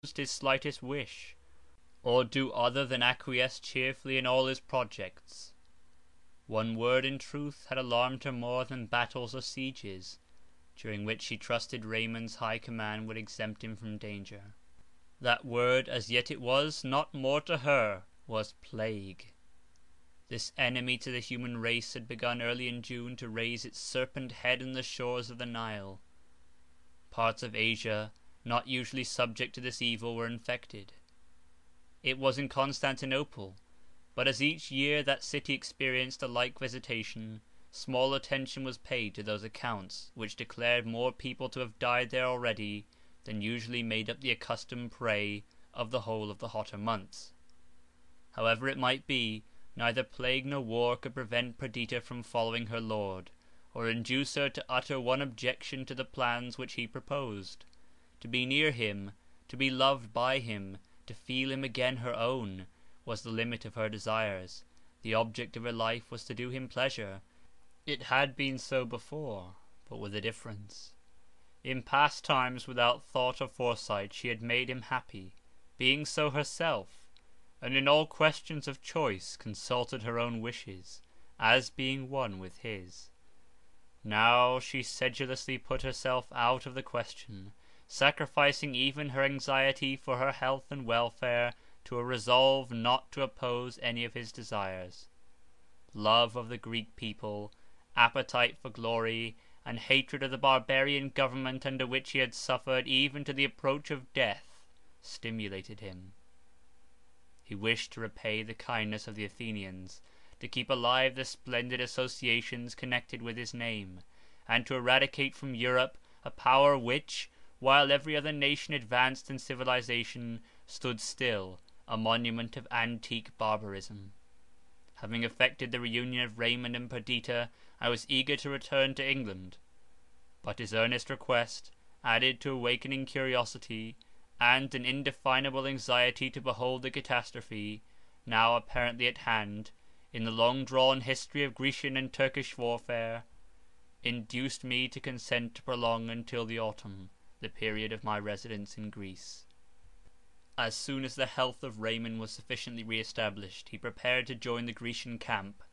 his slightest wish, or do other than acquiesce cheerfully in all his projects. One word, in truth, had alarmed her more than battles or sieges, during which she trusted Raymond's high command would exempt him from danger. That word, as yet it was not more to her, was plague. This enemy to the human race had begun early in June to raise its serpent head on the shores of the Nile. Parts of Asia, not usually subject to this evil, were infected. It was in Constantinople, but as each year that city experienced a like visitation, small attention was paid to those accounts which declared more people to have died there already than usually made up the accustomed prey of the whole of the hotter months. However it might be, neither plague nor war could prevent Perdita from following her lord, or induce her to utter one objection to the plans which he proposed. To be near him, to be loved by him, to feel him again her own, was the limit of her desires. The object of her life was to do him pleasure. It had been so before, but with a difference. In past times, without thought or foresight, she had made him happy, being so herself, and in all questions of choice consulted her own wishes, as being one with his. Now she sedulously put herself out of the question, sacrificing even her anxiety for her health and welfare to a resolve not to oppose any of his desires. Love of the Greek people, appetite for glory, and hatred of the barbarian government under which he had suffered even to the approach of death, stimulated him. He wished to repay the kindness of the Athenians, to keep alive the splendid associations connected with his name, and to eradicate from Europe a power which, while every other nation advanced in civilization, stood still, a monument of antique barbarism. Having effected the reunion of Raymond and Perdita, I was eager to return to England, but his earnest request, added to awakening curiosity, and an indefinable anxiety to behold the catastrophe, now apparently at hand, in the long-drawn history of Grecian and Turkish warfare, induced me to consent to prolong until the autumn the period of my residence in Greece. As soon as the health of Raymond was sufficiently re-established, he prepared to join the Grecian camp.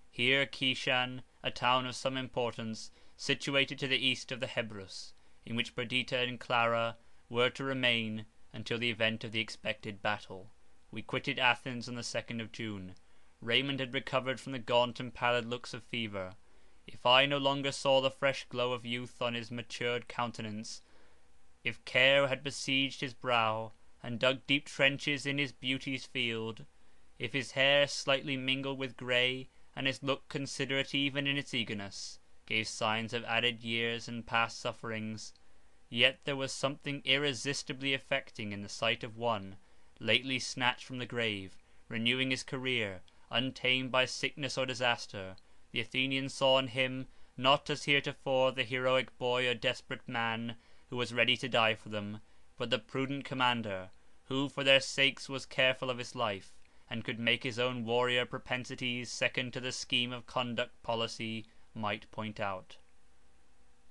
Here Kishan, a town of some importance, situated to the east of the Hebrus, in which Perdita and Clara were to remain until the event of the expected battle. We quitted Athens on the 2nd of June. Raymond had recovered from the gaunt and pallid looks of fever. If I no longer saw the fresh glow of youth on his matured countenance, if care had besieged his brow, and dug deep trenches in his beauty's field, if his hair slightly mingled with grey, and his look considerate even in its eagerness, gave signs of added years and past sufferings, yet there was something irresistibly affecting in the sight of one, lately snatched from the grave, renewing his career, untamed by sickness or disaster. The Athenians saw in him, not as heretofore the heroic boy or desperate man, who was ready to die for them, but the prudent commander, who for their sakes was careful of his life, and could make his own warrior propensities second to the scheme of conduct policy might point out.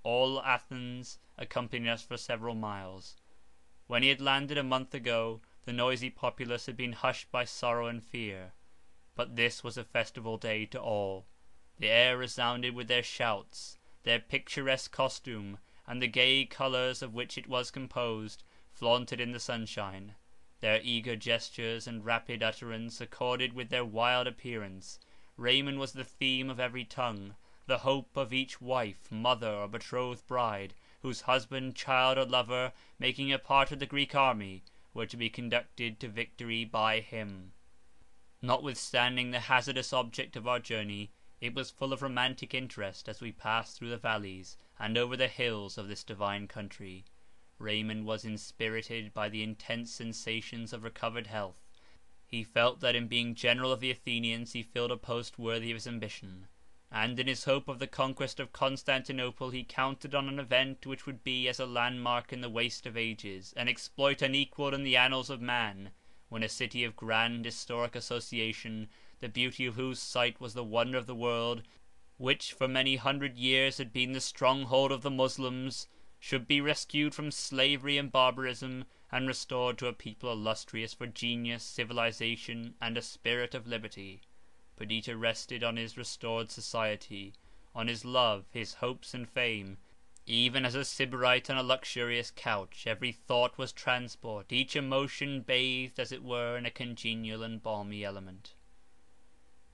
All Athens accompanied us for several miles. When he had landed a month ago, the noisy populace had been hushed by sorrow and fear, but this was a festival day to all. The air resounded with their shouts, their picturesque costume, and the gay colours of which it was composed, flaunted in the sunshine. Their eager gestures and rapid utterance accorded with their wild appearance. Raymond was the theme of every tongue, the hope of each wife, mother, or betrothed bride, whose husband, child, or lover, making a part of the Greek army, were to be conducted to victory by him. Notwithstanding the hazardous object of our journey, it was full of romantic interest as we passed through the valleys and over the hills of this divine country. Raymond was inspirited by the intense sensations of recovered health. He felt that in being general of the Athenians he filled a post worthy of his ambition, and in his hope of the conquest of Constantinople he counted on an event which would be as a landmark in the waste of ages, an exploit unequalled in the annals of man, when a city of grand historic association, the beauty of whose site was the wonder of the world, which for many 100 years had been the stronghold of the Moslems, should be rescued from slavery and barbarism, and restored to a people illustrious for genius, civilization, and a spirit of liberty. Perdita rested on his restored society, on his love, his hopes and fame. Even as a Sybarite on a luxurious couch, every thought was transport, each emotion bathed, as it were, in a congenial and balmy element.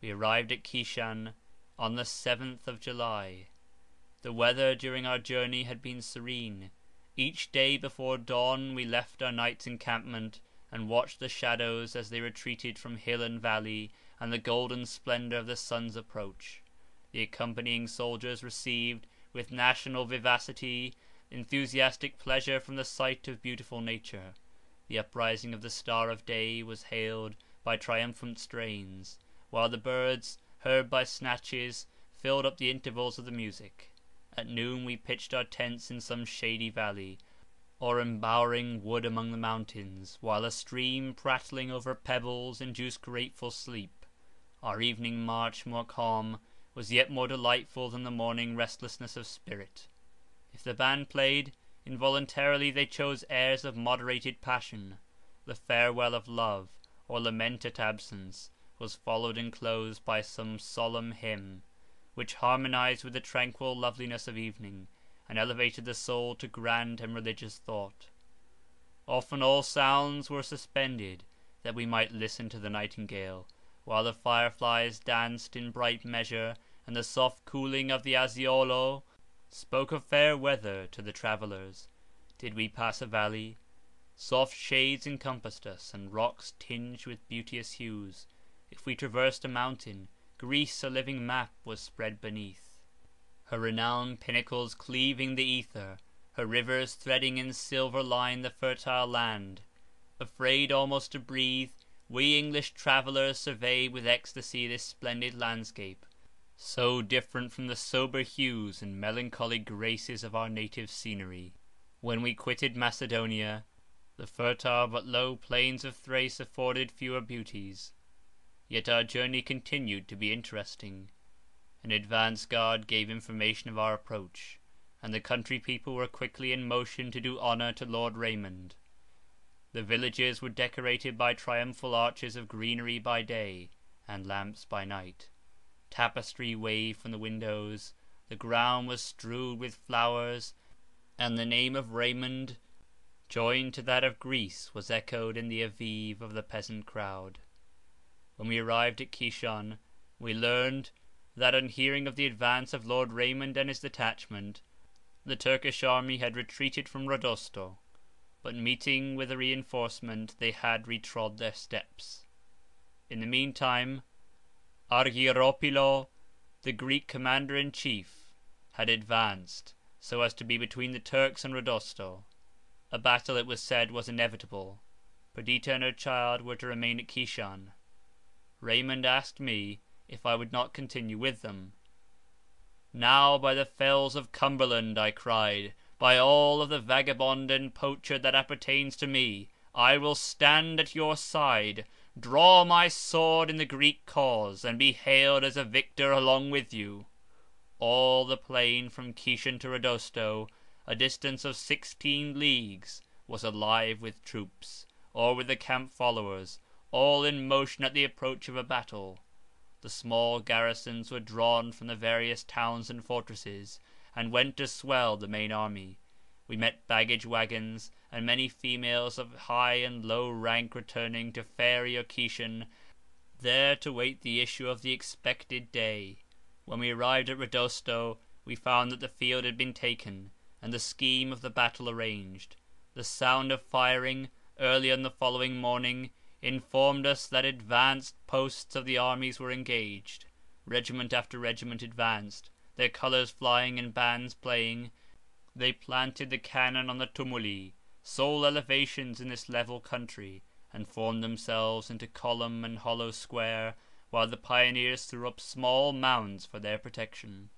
We arrived at Kishan on the 7th of July. The weather during our journey had been serene. Each day before dawn we left our night's encampment, and watched the shadows as they retreated from hill and valley, and the golden splendour of the sun's approach. The accompanying soldiers received, with national vivacity, enthusiastic pleasure from the sight of beautiful nature. The uprising of the star of day was hailed by triumphant strains, while the birds, heard by snatches, filled up the intervals of the music. At noon we pitched our tents in some shady valley, or embowering wood among the mountains, while a stream prattling over pebbles induced grateful sleep. Our evening march, more calm, was yet more delightful than the morning restlessness of spirit. If the band played, involuntarily they chose airs of moderated passion. The farewell of love, or lament at absence, was followed and closed by some solemn hymn, which harmonized with the tranquil loveliness of evening, and elevated the soul to grand and religious thought. Often all sounds were suspended, that we might listen to the nightingale, while the fireflies danced in bright measure, and the soft cooling of the Aziolo spoke of fair weather to the travellers. Did we pass a valley, soft shades encompassed us, and rocks tinged with beauteous hues. If we traversed a mountain, Greece, a living map, was spread beneath, her renowned pinnacles cleaving the ether, her rivers threading in silver line the fertile land. Afraid almost to breathe, we English travellers survey with ecstasy this splendid landscape, so different from the sober hues and melancholy graces of our native scenery. When we quitted Macedonia, the fertile but low plains of Thrace afforded fewer beauties. Yet our journey continued to be interesting. An advance guard gave information of our approach, and the country people were quickly in motion to do honour to Lord Raymond. The villages were decorated by triumphal arches of greenery by day, and lamps by night. Tapestry waved from the windows, the ground was strewed with flowers, and the name of Raymond, joined to that of Greece, was echoed in the aviv of the peasant crowd. When we arrived at Kishan, we learned that, on hearing of the advance of Lord Raymond and his detachment, the Turkish army had retreated from Rodosto, but meeting with a reinforcement, they had retrod their steps. In the meantime, Argyropylo, the Greek commander-in-chief, had advanced, so as to be between the Turks and Rodosto. A battle, it was said, was inevitable. Perdita and her child were to remain at Kishan. Raymond asked me if I would not continue with them. "Now, by the fells of Cumberland," I cried, "by all of the vagabond and poacher that appertains to me, I will stand at your side, draw my sword in the Greek cause, and be hailed as a victor along with you." All the plain from Kishan to Rodosto, a distance of 16 leagues, was alive with troops, or with the camp followers, all in motion at the approach of a battle. The small garrisons were drawn from the various towns and fortresses, and went to swell the main army. We met baggage waggons, and many females of high and low rank returning to Fairy or Kishan, there to wait the issue of the expected day. When we arrived at Rodosto, we found that the field had been taken, and the scheme of the battle arranged. The sound of firing, early on the following morning, informed us that advanced posts of the armies were engaged. Regiment after regiment advanced, their colours flying and bands playing. They planted the cannon on the tumuli, sole elevations in this level country, and formed themselves into column and hollow square, while the pioneers threw up small mounds for their protection.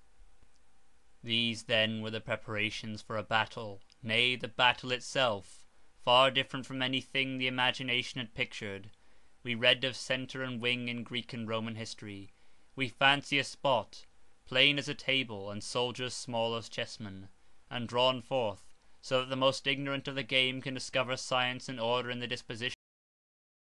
These then were the preparations for a battle, nay, the battle itself, far different from anything the imagination had pictured. We read of centre and wing in Greek and Roman history. We fancy a spot, plain as a table, and soldiers small as chessmen, and drawn forth, so that the most ignorant of the game can discover science and order in the disposition